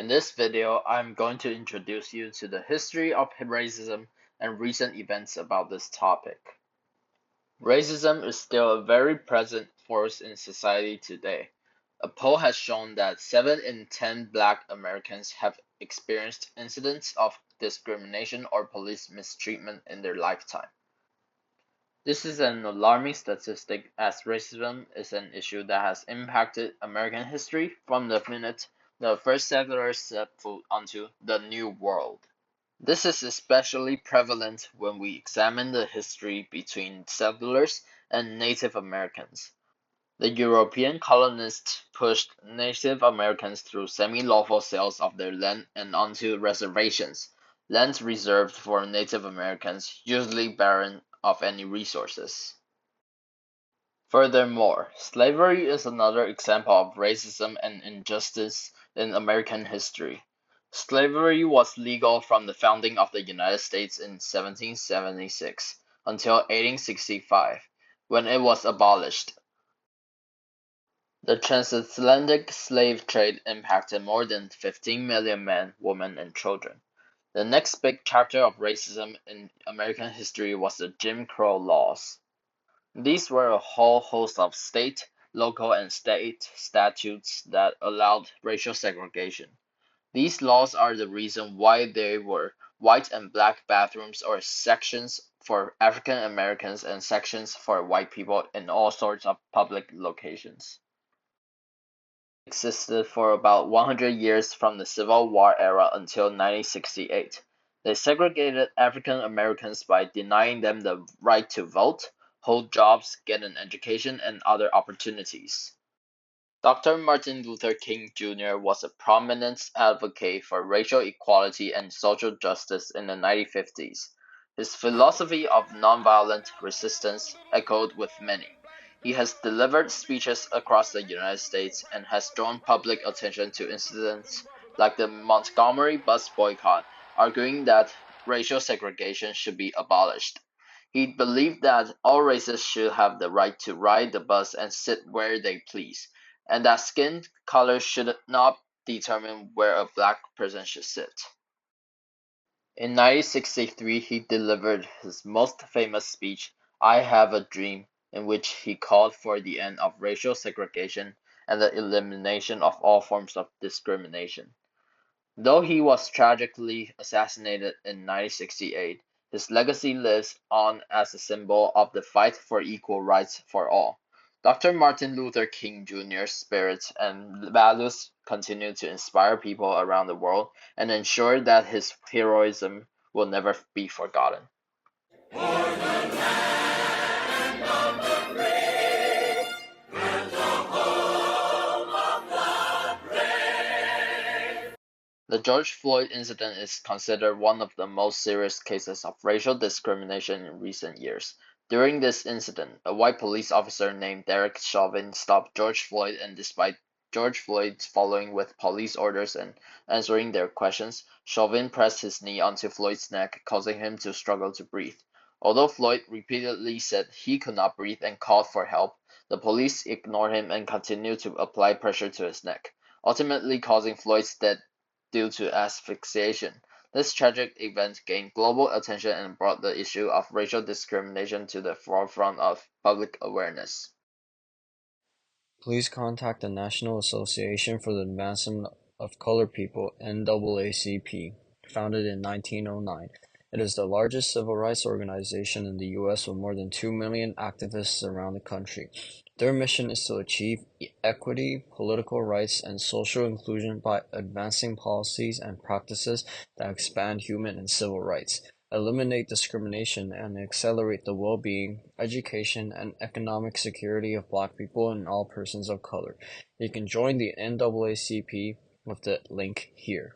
In this video, I'm going to introduce you to the history of racism and recent events about this topic. Racism is still a very present force in society today. A poll has shown that 7 in 10 Black Americans have experienced incidents of discrimination or police mistreatment in their lifetime. This is an alarming statistic as racism is an issue that has impacted American history from the minute the first settlers set foot onto the New World. This is especially prevalent when we examine the history between settlers and Native Americans. The European colonists pushed Native Americans through semi-lawful sales of their land and onto reservations, lands reserved for Native Americans, usually barren of any resources. Furthermore, slavery is another example of racism and injustice in American history. Slavery was legal from the founding of the United States in 1776 until 1865, when it was abolished. The transatlantic slave trade impacted more than 15 million men, women, and children. The next big chapter of racism in American history was the Jim Crow laws. These were a whole host of state, local, and state statutes that allowed racial segregation. These laws are the reason why there were white and black bathrooms or sections for African Americans and sections for white people in all sorts of public locations. Existed for about 100 years from the Civil War era until 1968. They segregated African Americans by denying them the right to vote, hold jobs, get an education, and other opportunities. Dr. Martin Luther King Jr. was a prominent advocate for racial equality and social justice in the 1950s. His philosophy of nonviolent resistance echoed with many. He has delivered speeches across the United States and has drawn public attention to incidents like the Montgomery bus boycott, arguing that racial segregation should be abolished. He believed that all races should have the right to ride the bus and sit where they please, and that skin color should not determine where a black person should sit. In 1963, he delivered his most famous speech, I Have a Dream, in which he called for the end of racial segregation and the elimination of all forms of discrimination. Though he was tragically assassinated in 1968, his legacy lives on as a symbol of the fight for equal rights for all. Dr. Martin Luther King Jr.'s spirit and values continue to inspire people around the world and ensure that his heroism will never be forgotten. The George Floyd incident is considered one of the most serious cases of racial discrimination in recent years. During this incident, a white police officer named Derek Chauvin stopped George Floyd, and despite George Floyd following with police orders and answering their questions, Chauvin pressed his knee onto Floyd's neck, causing him to struggle to breathe. Although Floyd repeatedly said he could not breathe and called for help, the police ignored him and continued to apply pressure to his neck, ultimately causing Floyd's death due to asphyxiation. This tragic event gained global attention and brought the issue of racial discrimination to the forefront of public awareness. Please contact the National Association for the Advancement of Colored People, NAACP, founded in 1909. It is the largest civil rights organization in the U.S. with more than 2 million activists around the country. Their mission is to achieve equity, political rights, and social inclusion by advancing policies and practices that expand human and civil rights, eliminate discrimination, and accelerate the well-being, education, and economic security of Black people and all persons of color. You can join the NAACP with the link here.